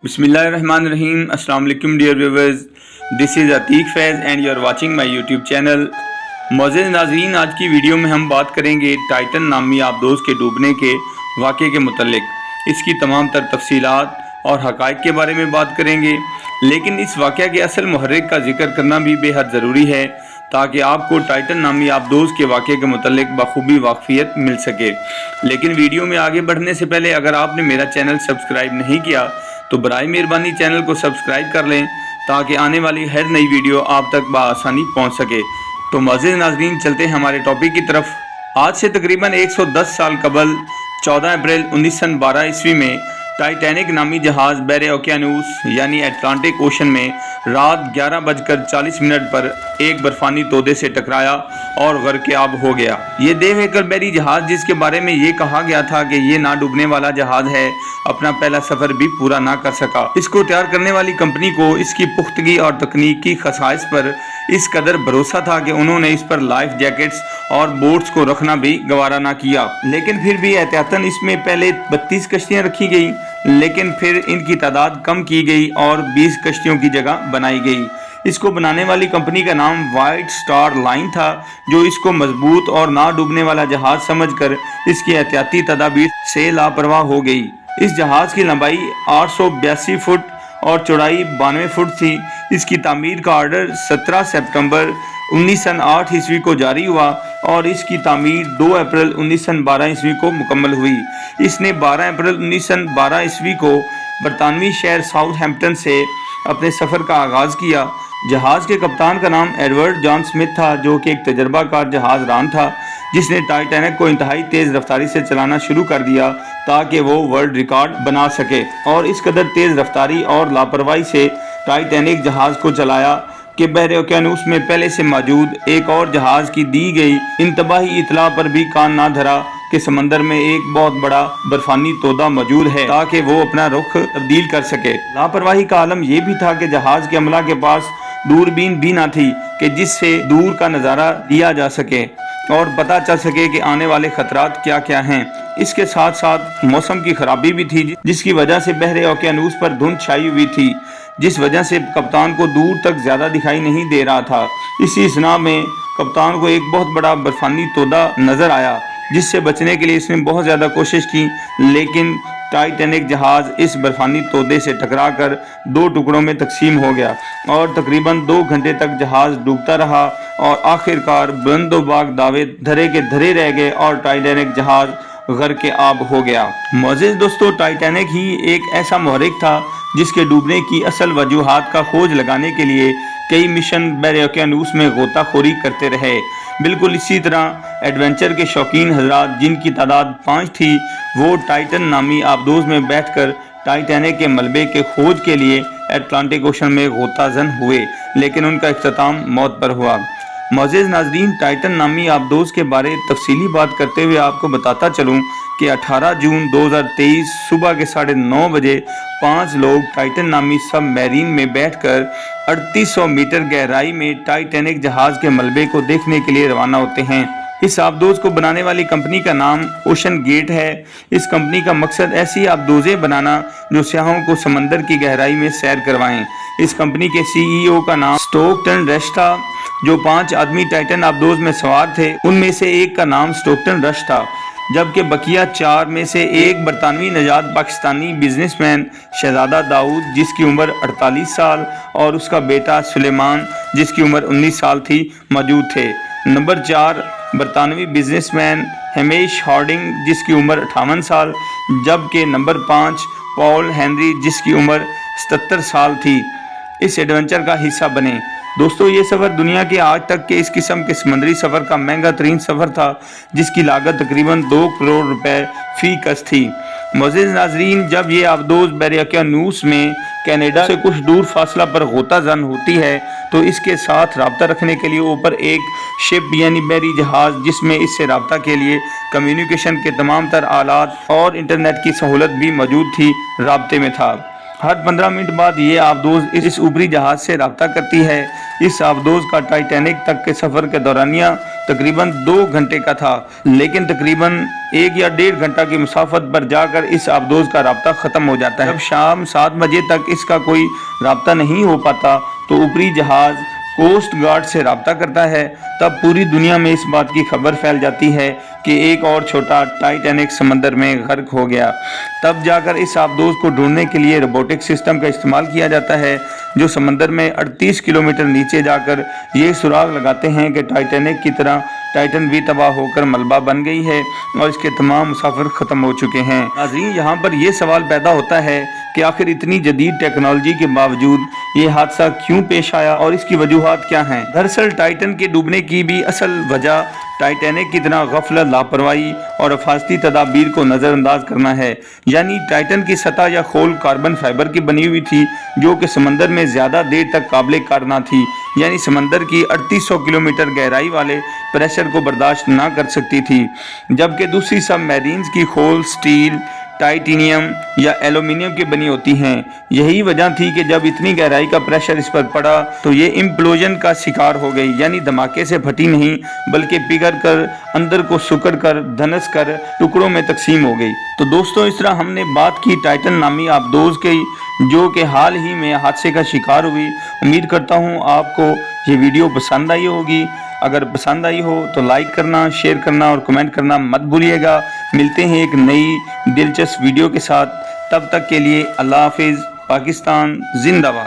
बिस्मिल्लाहिर्रहमानिर्रहीम। अस्सलाम वालेकुम dear viewers, this is Atiq Faiz and you are watching my YouTube channel. मोअज़्ज़िज़ नाज़रीन, आज की वीडियो में हम बात करेंगे टाइटन नामी आबदोज़ के डूबने के वाक़े के मुतल्लिक़। इसकी तमाम तर तफसीलात और हक़ाइक़ के बारे में बात करेंगे, लेकिन इस वाक़े के असल मुहर्रिक का जिक्र करना भी बेहद ज़रूरी है ताकि आपको टाइटन नामी आबदोज़ के वाक़े के मुतल्लिक़ बखूबी वाक़फ़ियत मिल सके। लेकिन वीडियो में आगे बढ़ने से पहले अगर आपने मेरा चैनल सब्सक्राइब नहीं किया तो बराए मेहरबानी चैनल को सब्सक्राइब कर लें ताकि आने वाली हर नई वीडियो आप तक बआसानी पहुंच सके। तो मुअज़्ज़िज़ नाज़रीन, चलते हैं हमारे टॉपिक की तरफ। आज से तकरीबन 110 साल कबल 14 अप्रैल 1912 ईस्वी में टाइटैनिक नामी जहाज़ बहरे ओकियानूस यानी अटलांटिक ओशन में रात 11:40 पर एक बर्फ़ानी तोदे से टकराया और गर्क़-ए-आब हो गया। ये देव हेकलबैरी जहाज़, जिसके बारे में ये कहा गया था कि ये ना डूबने वाला जहाज़ है, अपना पहला सफ़र भी पूरा ना कर सका। इसको तैयार करने वाली कंपनी को इसकी पुख्तगी और तकनीकी खसाइस पर इस कदर भरोसा था कि उन्होंने इस पर लाइफ जैकेट्स और बोट्स को रखना भी गवारा ना किया। लेकिन फिर भी एहतियातन इसमें पहले 32 कश्तियाँ रखी गई, लेकिन फिर इनकी तादाद कम की गई और 20 कश्तियों की जगह बनाई गई। इसको बनाने वाली कंपनी का नाम वाइट स्टार लाइन था, जो इसको मजबूत और ना डूबने वाला जहाज समझकर इसकी एहतियाती तदाबीर से लापरवाह हो गई। इस जहाज़ की लंबाई 882 फुट और चौड़ाई 92 फुट थी। इसकी तामीर का आर्डर 17 सितंबर 1908 ईस्वी को जारी हुआ और इसकी तामीर 2 अप्रैल 1912 ईस्वी को मुकम्मल हुई। इसने 12 अप्रैल 1912 ईस्वी को बरतानवी शहर साउथहैम्पटन से अपने सफ़र का आगाज़ किया। जहाज़ के कप्तान का नाम एडवर्ड जॉन स्मिथ था, जो कि एक तजर्बाकार जहाज़ रान था, जिसने टाइटैनिक को इंतहाई तेज़ रफ्तारी से चलाना शुरू कर दिया ताकि वो वर्ल्ड रिकॉर्ड बना सके। और इस कदर तेज़ रफ्तारी और लापरवाही से टाइटैनिक जहाज़ को चलाया कि बहरे ओकियानूस में पहले से मौजूद एक और जहाज़ की दी गई इंतबाही इतला पर भी कान ना धरा कि समंदर में एक बहुत बड़ा बर्फानी तोदा मौजूद है ताकि वो अपना रुख तब्दील कर सके। लापरवाही का आलम यह भी था कि जहाज़ के अमला के पास दूरबीन भी ना थी कि जिससे दूर का नज़ारा लिया जा सके और पता चल सके कि आने वाले खतरात क्या क्या हैं। इसके साथ साथ मौसम की खराबी भी थी, जिसकी वजह से बहरे ओकियानूस पर धुंध छाई हुई थी, जिस वजह से कप्तान को दूर तक ज़्यादा दिखाई नहीं दे रहा था। इसी स्ना में कप्तान को एक बहुत बड़ा बर्फानी तोदा नज़र आया, जिससे बचने के लिए इसने बहुत ज़्यादा कोशिश की, लेकिन टाइटैनिक जहाज़ इस बर्फानी तोदे से टकराकर 2 टुकड़ों में तकसीम हो गया और तकरीबन 2 घंटे तक जहाज़ डूबता रहा और आखिरकार बुलंदोबाग दावे धरे के धरे रह गए और टाइटैनिक जहाज़ गर्क़-ए-आब हो गया। मुअज़्ज़िज़ दोस्तों, टाइटैनिक ही एक ऐसा मुहर्रिक था जिसके डूबने की असल वजूहात का खोज लगाने के लिए कई मिशन बहरे ओकियानूस में गोताखोरी करते रहे। बिल्कुल इसी तरह एडवेंचर के शौकीन हजरात, जिनकी तादाद 5 थी, वो टाइटन नामी आबदोज़ में बैठकर टाइटैनिक के मलबे के खोज के लिए अटलांटिक ओशन में गोताज़न हुए, लेकिन उनका इख्तिताम मौत पर हुआ। मुअज़्ज़िज़ नाज़रीन, टाइटन नामी आबदोज़ के बारे तफसीली बात करते हुए आपको बताता चलूँ कि 18 जून 2023 सुबह के 9:30 बजे 5 लोग टाइटन नामी सब मैरीन में बैठकर 3800 मीटर गहराई में टाइटैनिक जहाज़ के मलबे को देखने के लिए रवाना होते हैं। इस आबदोज़ को बनाने वाली कंपनी का नाम ओशन गेट है। इस कंपनी का मकसद ऐसी आबदोज़ें बनाना जो सयाहों को समंदर की गहराई में सैर करवाएं। इस कंपनी के CEO का नाम स्टोकटन रश था। जो 5 आदमी टाइटन आबदोज़ में सवार थे, उनमें से एक का नाम स्टोकटन रश था, जबकि बकिया 4 में से एक बरतानवी नजात पाकिस्तानी बिजनेसमैन शहजादा दाऊद, जिसकी उम्र 48 साल, और उसका बेटा सुलेमान, जिसकी उम्र 19 साल थी, मौजूद थे। नंबर 4 बरतानवी बिजनेसमैन हेमेश हार्डिंग, जिसकी उम्र 58 साल, जबकि नंबर 5 पॉल हेनरी, जिसकी उम्र 77 साल थी, इस एडवेंचर का हिस्सा बने। दोस्तों, ये सफ़र दुनिया के आज तक के इस किस्म के समुद्री सफ़र का महंगा तरीन सफ़र था, जिसकी लागत तकरीबन 2 करोड़ रुपए फी कस थी। मुअज़्ज़िज़ नाज़रीन, जब ये आबदोज़ बहरे ओकियानूस में कनाडा से कुछ दूर फासला पर गोताज़न होती है, तो इसके साथ रब्ता रखने के लिए ऊपर एक शिप यानी बहरी जहाज़, जिसमें इससे रब्ता के लिए कम्युनिकेशन के तमाम तर आलात और इंटरनेट की सहूलत भी मौजूद थी, राब्ते में था। हर 15 मिनट बाद ये आबदोज़ इस ऊपरी जहाज़ से रब्ता करती है, इस आबदोज का टाइटैनिक तक के सफ़र के दौरानिया तकरीबन 2 घंटे का था, लेकिन तकरीबन 1 या 1.5 घंटा की मुसाफत पर जाकर इस आबदोज का राब्ता ख़त्म हो जाता है। जब शाम 7 बजे तक इसका कोई राब्ता नहीं हो पाता तो ऊपरी जहाज़ कोस्ट गार्ड से राब्ता करता है। तब पूरी दुनिया में इस बात की खबर फैल जाती है कि एक और छोटा टाइटैनिक समंदर में गर्क हो गया। तब जाकर इस आबदोज को ढूंढने के लिए रोबोटिक सिस्टम का इस्तेमाल किया जाता है, जो समंदर में 38 किलोमीटर नीचे जाकर ये सुराग लगाते हैं कि टाइटैनिक की तरह टाइटन भी तबाह होकर मलबा बन गई है और इसके तमाम मुसाफिर ख़त्म हो चुके हैं। नाज़रीन, यहाँ पर यह सवाल पैदा होता है कि आखिर इतनी जदीद टेक्नोलॉजी के बावजूद ये हादसा क्यों पेश आया और इसकी वजूहात क्या हैं। दरअसल टाइटन के डूबने की भी असल वजह टाइटैनिक की तरह गफलत, लापरवाही और हिफाजती तदाबीर को नज़रअंदाज करना है। यानी टाइटन की सतह या खोल कार्बन फाइबर की बनी हुई थी, जो कि समंदर में ज़्यादा देर तक काबिल कार ना थी, यानी समंदर की 3800 किलोमीटर गहराई वाले प्रेशर को बर्दाश्त ना कर सकती थी। जबकि दूसरी सबमरीन्स की खोल स्टील, टाइटेनियम या एल्यूमिनियम की बनी होती हैं। यही वजह थी कि जब इतनी गहराई का प्रेशर इस पर पड़ा तो ये इम्प्लोजन का शिकार हो गई, यानी धमाके से फटी नहीं बल्कि पिघल कर अंदर को सिकुड़ कर धनस कर टुकड़ों में तकसीम हो गई। तो दोस्तों, इस तरह हमने बात की टाइटन नामी आबदोज की, जो कि हाल ही में हादसे का शिकार हुई। उम्मीद करता हूँ आपको ये वीडियो पसंद आई होगी। अगर पसंद आई हो तो लाइक करना, शेयर करना और कमेंट करना मत भूलिएगा। मिलते हैं एक नई दिलचस्प वीडियो के साथ। तब तक के लिए अल्लाह हाफिज़। पाकिस्तान जिंदाबाद।